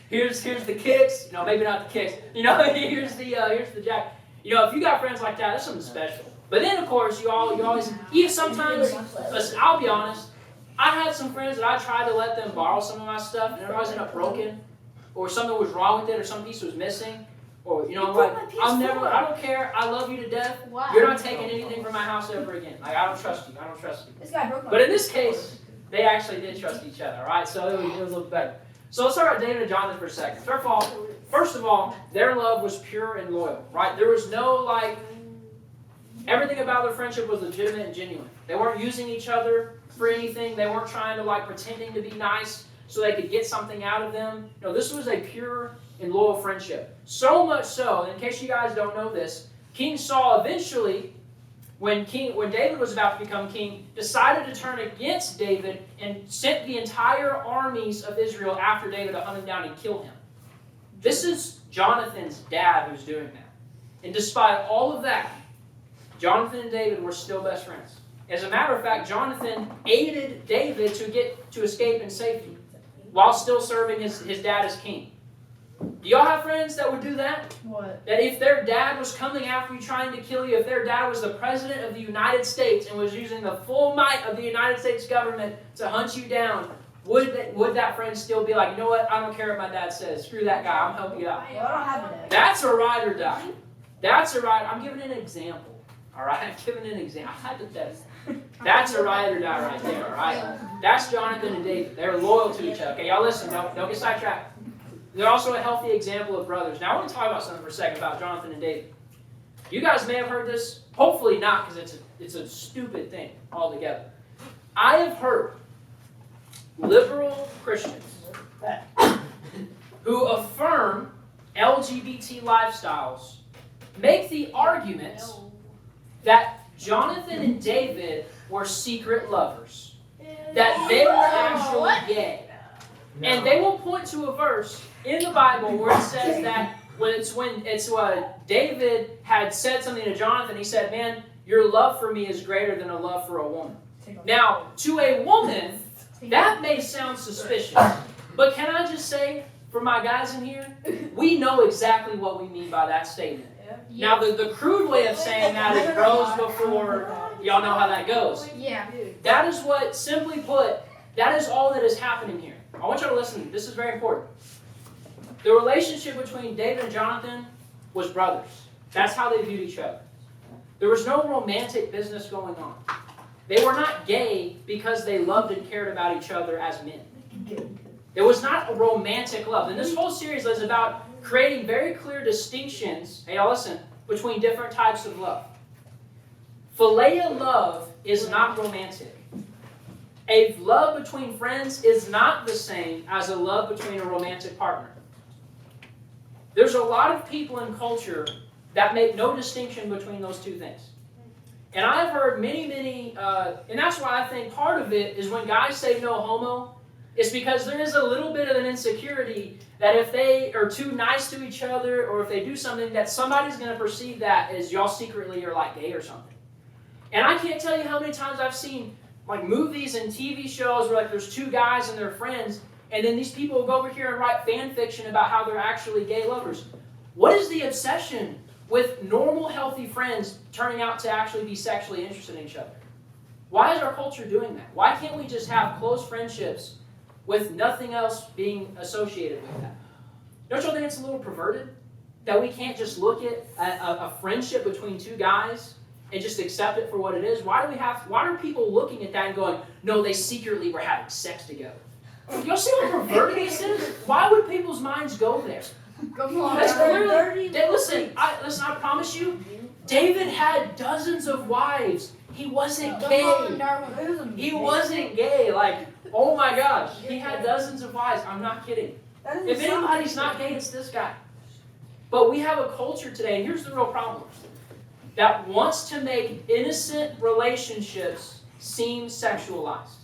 the kicks. Maybe not the kicks. Here's the jacket. If you got friends like that, that's something special. But then, of course, you always, even sometimes, listen, I'll be honest, I had some friends that I tried to let them borrow some of my stuff, and it always ended up broken, or something was wrong with it, or some piece was missing, or, I don't care, I love you to death, Wow. you're not taking anything from my house ever again. Like, I don't trust you. This guy broke my But in this case, they actually did trust each other, all right? So it was a little better. So let's talk about David and Jonathan for a second. First of all, their love was pure and loyal, right? There was no, everything about their friendship was legitimate and genuine. They weren't using each other for anything. They weren't trying to, pretending to be nice so they could get something out of them. No, this was a pure and loyal friendship. So much so, in case you guys don't know this, King Saul eventually, when David was about to become king, decided to turn against David and sent the entire armies of Israel after David to hunt him down and kill him. This is Jonathan's dad who's doing that. And despite all of that, Jonathan and David were still best friends. As a matter of fact, Jonathan aided David to escape in safety while still serving his dad as king. Do y'all have friends that would do that? What? That if their dad was coming after you trying to kill you, if their dad was the president of the United States and was using the full might of the United States government to hunt you down, would that friend still be like, you know what, I don't care what my dad says, screw that guy, I'm helping you out. Well, I don't have a dad. That's a ride or die. That's a ride. I'm giving an example. All right, I'm giving an example. Hypothetical. That's a ride or die right there. All right. That's Jonathan and David. They're loyal to each other. Okay, y'all listen. Don't get sidetracked. They're also a healthy example of brothers. Now I want to talk about something for a second about Jonathan and David. You guys may have heard this. Hopefully not, because it's a stupid thing altogether. I have heard liberal Christians who affirm LGBT lifestyles make the argument that Jonathan and David were secret lovers, that they were actually gay. And they will point to a verse in the Bible where it says that when David had said something to Jonathan, he said, man, your love for me is greater than a love for a woman. Now, to a woman, that may sound suspicious, but can I just say, for my guys in here, we know exactly what we mean by that statement. Now, the crude way of saying that is bros before, y'all know how that goes. Yeah. That is what, simply put, that is all that is happening here. I want you to listen. This is very important. The relationship between David and Jonathan was brothers. That's how they viewed each other. There was no romantic business going on. They were not gay because they loved and cared about each other as men. It was not a romantic love. And this whole series is about creating very clear distinctions, hey, y'all listen, between different types of love. Philia love is not romantic. A love between friends is not the same as a love between a romantic partner. There's a lot of people in culture that make no distinction between those two things. And I've heard many, and that's why I think part of it is when guys say no homo, it's because there is a little bit of an insecurity that if they are too nice to each other or if they do something that somebody's going to perceive that as y'all secretly are like gay or something. And I can't tell you how many times I've seen like movies and TV shows where like there's two guys and they're friends and then these people will go over here and write fan fiction about how they're actually gay lovers. What is the obsession with normal healthy friends turning out to actually be sexually interested in each other? Why is our culture doing that? Why can't we just have close friendships with nothing else being associated with that? Don't you think it's a little perverted? That we can't just look at a friendship between two guys and just accept it for what it is? Why are people looking at that and going, no, they secretly were having sex together? Y'all see how perverted this is? Why would people's minds go there? That's clearly, listen, I promise you, David had dozens of wives. He wasn't gay. He wasn't gay. Like, oh my gosh, he had dozens of wives. I'm not kidding. If anybody's not gay, it's this guy. But we have a culture today, and here's the real problem, that wants to make innocent relationships seem sexualized.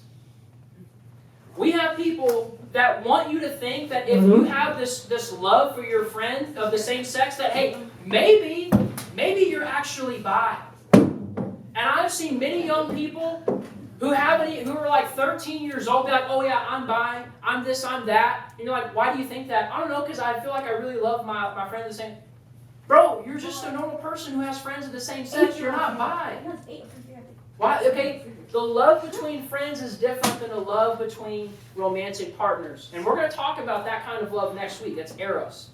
We have people that want you to think that if you have this love for your friend of the same sex, that, hey, maybe you're actually bi. And I've seen many young people who are like 13 years old be like, oh yeah, I'm bi, I'm this, I'm that. And you're like, why do you think that? I don't know, because I feel like I really love my friend the same. Bro, you're just a normal person who has friends of the same sex. You're not bi. Why? Okay, the love between friends is different than the love between romantic partners. And we're going to talk about that kind of love next week. That's eros.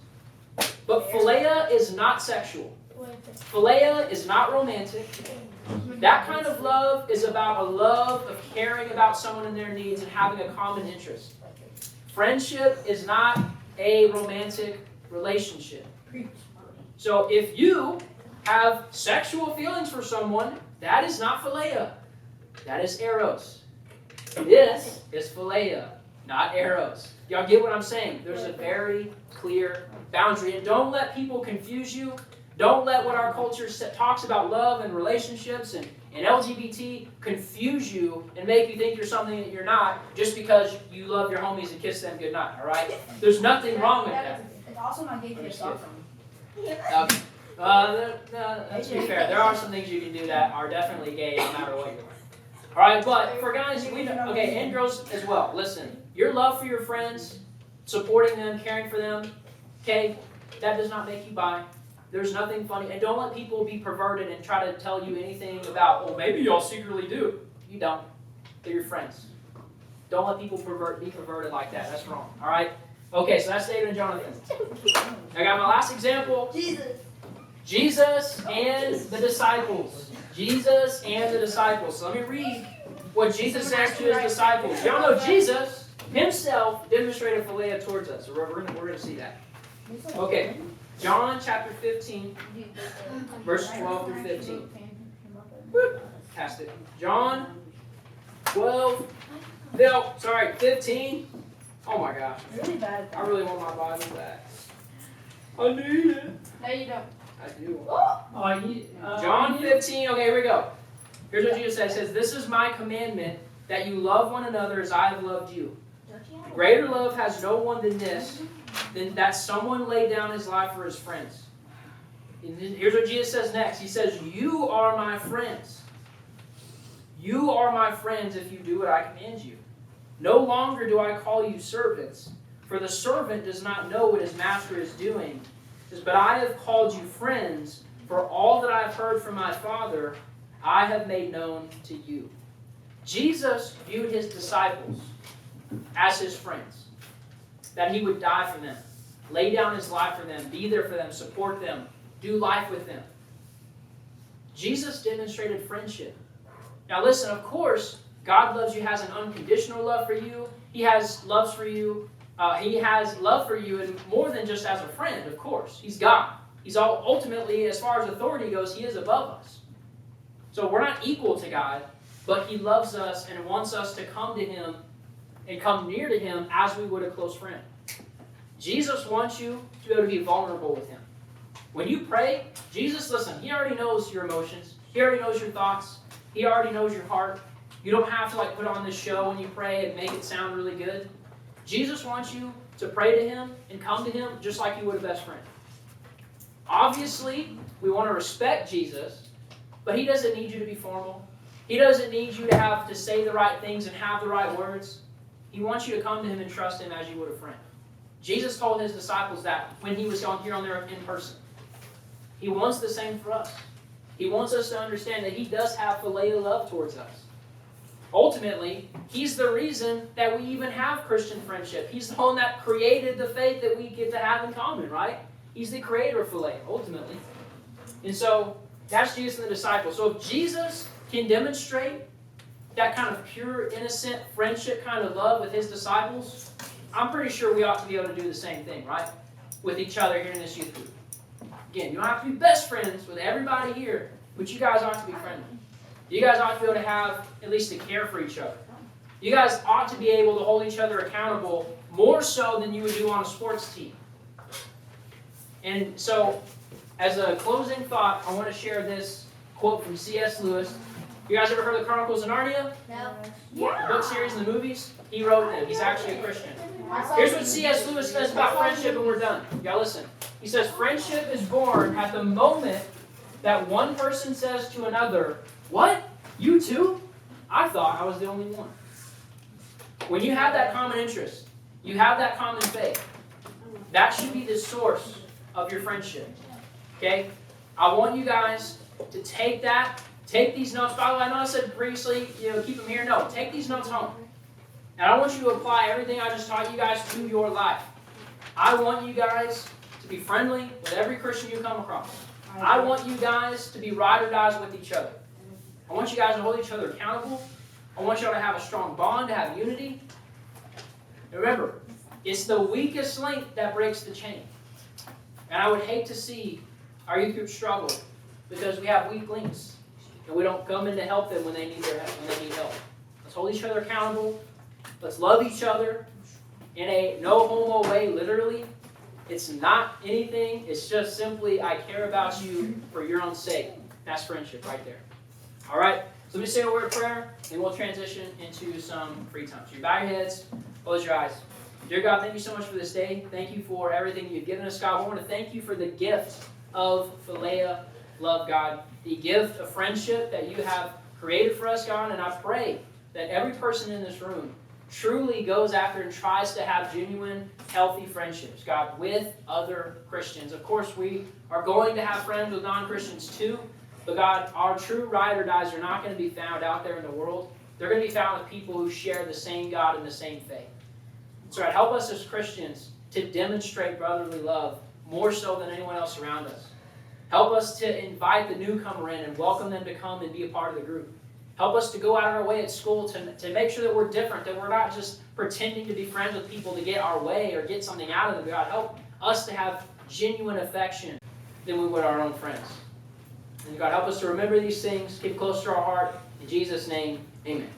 But philia is not sexual. Philia is not romantic. That kind of love is about a love of caring about someone and their needs and having a common interest. Friendship is not a romantic relationship. So if you have sexual feelings for someone, that is not philia. That is eros. This is philia, not eros. Y'all get what I'm saying? There's a very clear boundary. And don't let people confuse you. Don't let what our culture talks about love and relationships and LGBT confuse you and make you think you're something that you're not just because you love your homies and kiss them goodnight, all right? There's nothing wrong with that. It's also my gay kid soccer. Okay. Let's be fair. There are some things you can do that are definitely gay no matter what you are. All right, but for guys, and girls as well, listen, your love for your friends, supporting them, caring for them, okay, that does not make you bi. There's nothing funny. And don't let people be perverted and try to tell you anything about, well, maybe y'all secretly do. You don't. They're your friends. Don't let people be perverted like that. That's wrong. All right? Okay, so that's David and Jonathan. I got my last example. Jesus and the disciples. Jesus and the disciples. So let me read what Jesus says to his disciples. Y'all know Jesus himself demonstrated philia towards us. So we're going to see that. Okay. John chapter 15, verses 12 through 15. Cast it. John 12. No, sorry, 15. Oh my gosh. Really bad. I really want my Bible back. I need it. No, you don't. I do. Oh, John 15. Okay, here we go. Here's what Jesus says. He says, "This is my commandment, that you love one another as I have loved you. Greater love has no one than this, than that someone lay down his life for his friends." And here's what Jesus says next. He says, "You are my friends. You are my friends if you do what I command you. No longer do I call you servants, for the servant does not know what his master is doing. But I have called you friends, for all that I have heard from my Father, I have made known to you." Jesus viewed his disciples as his friends, that he would die for them, lay down his life for them, be there for them, support them, do life with them. Jesus demonstrated friendship. Now listen, of course, God loves you, has an unconditional love for you. He has love for you and more than just as a friend, of course. He's God. He's ultimately, as far as authority goes, he is above us. So we're not equal to God, but he loves us and wants us to come to him and come near to him as we would a close friend. Jesus wants you to be able to be vulnerable with him. When you pray, Jesus, listen, he already knows your emotions. He already knows your thoughts. He already knows your heart. You don't have to put on this show when you pray and make it sound really good. Jesus wants you to pray to him and come to him just like you would a best friend. Obviously, we want to respect Jesus, but he doesn't need you to be formal. He doesn't need you to have to say the right things and have the right words. He wants you to come to him and trust him as you would a friend. Jesus told his disciples that when he was here on there in person. He wants the same for us. He wants us to understand that he does have philia love towards us. Ultimately, he's the reason that we even have Christian friendship. He's the one that created the faith that we get to have in common, right? He's the creator of philia, ultimately. And so, that's Jesus and the disciples. So if Jesus can demonstrate that kind of pure, innocent, friendship kind of love with his disciples, I'm pretty sure we ought to be able to do the same thing, right? With each other here in this youth group. Again, you don't have to be best friends with everybody here, but you guys ought to be friendly. You guys ought to be able to have at least a care for each other. You guys ought to be able to hold each other accountable more so than you would do on a sports team. And so, as a closing thought, I want to share this quote from C.S. Lewis. You guys ever heard of the Chronicles of Narnia? No. The book series and the movies? He wrote them. He's actually a Christian. Here's what C.S. Lewis says about friendship, and we're done. Y'all listen. He says, "Friendship is born at the moment that one person says to another, 'What? You too? I thought I was the only one.'" When you have that common interest, you have that common faith, that should be the source of your friendship. Okay? I want you guys to take these notes. By the way, I know I said previously, keep them here. No, take these notes home. And I want you to apply everything I just taught you guys to your life. I want you guys to be friendly with every Christian you come across. I want you guys to be ride or dies with each other. I want you guys to hold each other accountable. I want y'all to have a strong bond, to have unity. And remember, it's the weakest link that breaks the chain. And I would hate to see our youth group struggle because we have weak links and we don't come in to help them when they need help. Let's hold each other accountable. Let's love each other in a no homo way, literally. It's not anything. It's just simply, I care about you for your own sake. That's friendship right there. All right? So let me say a word of prayer, and we'll transition into some free time. So you bow your heads, close your eyes. Dear God, thank you so much for this day. Thank you for everything you've given us, God. I want to thank you for the gift of Philia love, God. The gift of friendship that you have created for us, God. And I pray that every person in this room truly goes after and tries to have genuine, healthy friendships, God, with other Christians. Of course, we are going to have friends with non-Christians too, but God, our true ride or dies are not going to be found out there in the world. they're going to be found with people who share the same God and the same faith. So God, help us as Christians to demonstrate brotherly love more so than anyone else around us. Help us to invite the newcomer in and welcome them to come and be a part of the group. Help us to go out of our way at school to make sure that we're different, that we're not just pretending to be friends with people to get our way or get something out of them. God, help us to have genuine affection than we would our own friends. And God, help us to remember these things, keep close to our heart. In Jesus' name, amen.